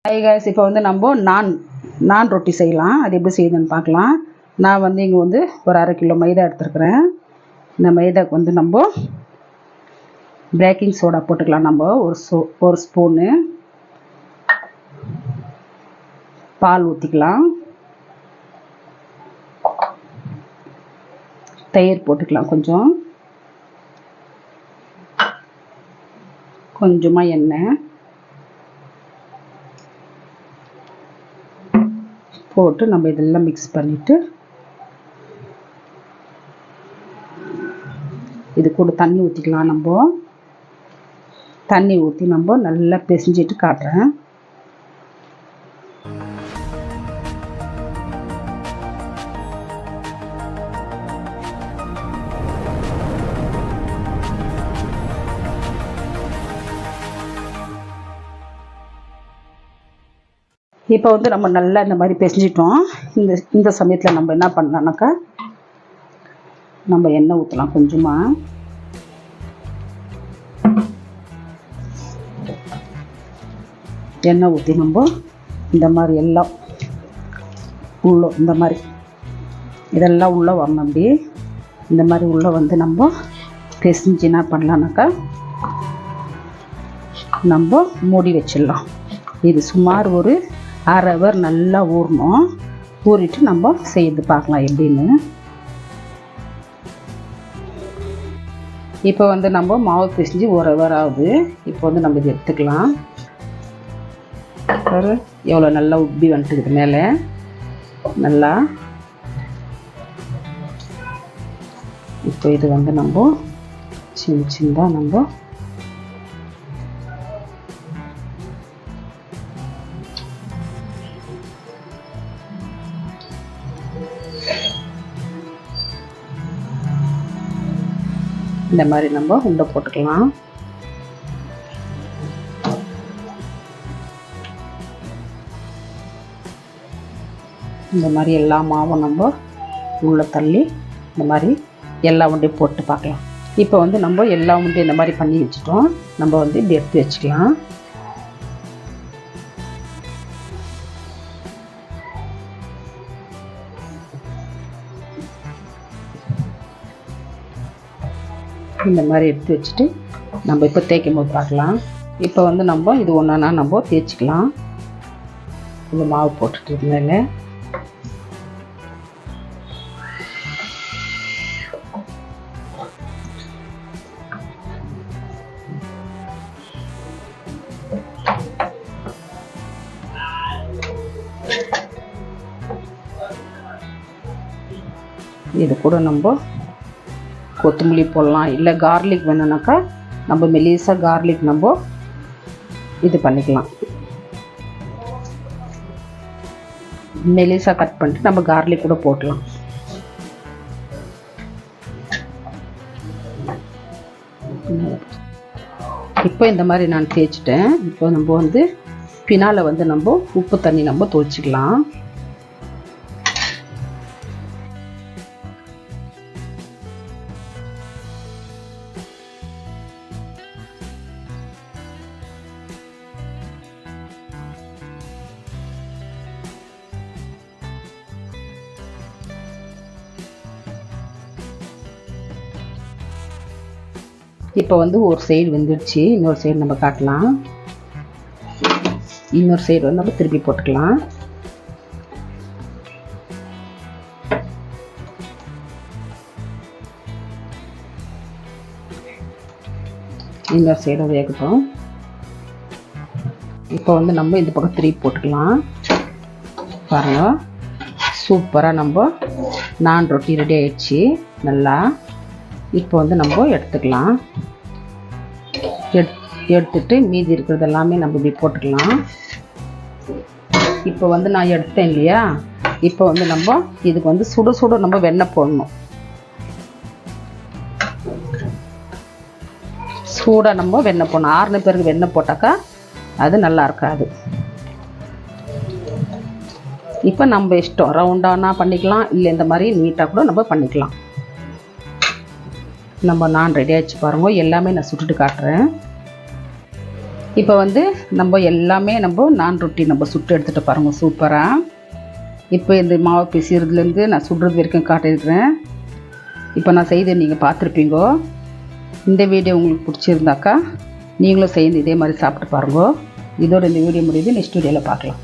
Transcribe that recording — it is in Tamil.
ஹாய் गाइस, இப்போ வந்து நம்ம நான் ரொட்டி செய்யலாம். அது எப்படி செய்யுதுன்னு பார்க்கலாம். நான் வந்து இங்கே வந்து ஒரு 1/2 கிலோ மைதா எடுத்துருக்குறேன். இந்த மைதாக்கு வந்து நம்ம பேக்கிங் சோடா போட்டுக்கலாம். நம்ம ஒரு ஸ்பூனு பால் ஊற்றிக்கலாம். தயிர் போட்டுக்கலாம். கொஞ்சமாக எண்ணெய் போட்டு நம்ம இதெல்லாம் மிக்ஸ் பண்ணிவிட்டு இது கூட தண்ணி ஊற்றிக்கலாம். நம்ம தண்ணி ஊற்றி நம்ம நல்லா பிசைஞ்சிட்டு காட்டுறேன். இப்போ வந்து நம்ம நல்லா இந்த மாதிரி பிசைஞ்சிட்டோம். இந்த சமயத்தில் நம்ம என்ன பண்ணலாம்னாக்கா நம்ம எண்ணெய் ஊற்றலாம். கொஞ்சமாக எண்ணெய் ஊற்றி நம்ம இந்த மாதிரி எல்லாம் இந்த மாதிரி இதெல்லாம் உள்ளே வரணும். அப்படி இந்த மாதிரி உள்ளே வந்து நம்ம பிசைஞ்சு என்ன பண்ணலாம்னாக்கா நம்ம மூடி வச்சிடலாம். இது சுமார் ஒரு 1/2 hour நல்லா ஊறணும். ஊறிட்டு நம்ம செய்து பார்க்கலாம் எப்படின்னு. இப்போ வந்து நம்ம மாவு பிசைஞ்சு 1 hour ஆகுது. இப்போ வந்து நம்ம இது எடுத்துக்கலாம். எவ்வளோ நல்லா உப்பி வந்துட்டுக்குது மேலே நல்லா. இப்போ இது வந்து நம்ம சின்னதாக நம்ம இந்த மாதிரி நம்ம உண்டை போட்டுக்கலாம். இந்த மாதிரி எல்லா மாவும் நம்ம உள்ளே தள்ளி இந்த மாதிரி எல்லா உண்டையும் போட்டு பார்க்கலாம். இப்போ வந்து நம்ம எல்லா உண்டையும் இந்த மாதிரி பண்ணி வச்சுட்டோம். நம்ம வந்து இப்படி எடுத்து வச்சுக்கலாம். இந்த மாதிரி எடுத்து வச்சுட்டு நம்ம இப்போ தேய்க்கும் போது பார்க்கலாம். இப்போ வந்து நம்ம இது ஒன்றா நம்ம தேய்ச்சிக்கலாம். இந்த மாவு போட்டுட்டு மேலே இது கூட நம்ம கொத்தமல்லி போடலாம். இல்லை கார்லிக் வேணும்னாக்கா நம்ம மெலிசாக கார்லிக் நம்ம இது பண்ணிக்கலாம். மெலிசாக கட் பண்ணிட்டு நம்ம கார்லிக் கூட போடலாம். இப்போ இந்த மாதிரி நான் தேய்ச்சிட்டேன். இப்போ நம்ம வந்து பின்னால் வந்து நம்ம உப்பு தண்ணி நம்ம துவைச்சிக்கலாம். இப்போ வந்து ஒரு சைடு வெந்துடுச்சு. இன்னொரு சைடு நம்ம காட்டலாம். இன்னொரு சைடு வந்து நம்ம திருப்பி போட்டுக்கலாம். இன்னொரு சைடு வேகட்டும். இப்போ வந்து நம்ம இந்த பக்கம் திருப்பி போட்டுக்கலாம். பாருங்க, சூப்பராக நம்ம நான் ரொட்டி ரெடி ஆயிடுச்சு நல்லா. இப்போ வந்து நம்ம எடுத்துக்கலாம். எடுத்துட்டு மீதி இருக்கிறது எல்லாமே நம்ம இப்படி போட்டுக்கலாம். இப்போ வந்து நான் எடுத்தேன் இல்லையா, இப்போ வந்து நம்ம இதுக்கு வந்து சுட நம்ம வெண்ணெய் போடணும். சூடாக நம்ம வெண்ணெய் போடணும். 6 பேருக்கு வெண்ணெய் போட்டாக்கா அது நல்லா இருக்காது. இப்போ நம்ம இஷ்டம், ரவுண்டானா பண்ணிக்கலாம், இல்லை இந்த மாதிரி நீட்டாக கூட நம்ம பண்ணிக்கலாம். நம்ம நான் ரெடி ஆகிடுச்சு பாருங்க. எல்லாமே நான் சுட்டுட்டு காட்டுறேன். இப்போ வந்து நம்ம எல்லாமே நான் ரொட்டி சுட்டு எடுத்துகிட்டு பாருங்க சூப்பராக. இப்போ இந்த மாவு பிசைறதுலேருந்து நான் சுடுறது வரைக்கும் காட்டியிருக்கிறேன். இப்போ நான் செய்து நீங்கள் பார்த்துருப்பீங்கோ. இந்த வீடியோ உங்களுக்கு பிடிச்சிருந்தாக்கா நீங்களும் செய்து இதே மாதிரி சாப்பிட்டு பாருங்க. இதோட இந்த வீடியோ முடியுது. நெக்ஸ்ட் வீடியோவில் பார்க்கலாம்.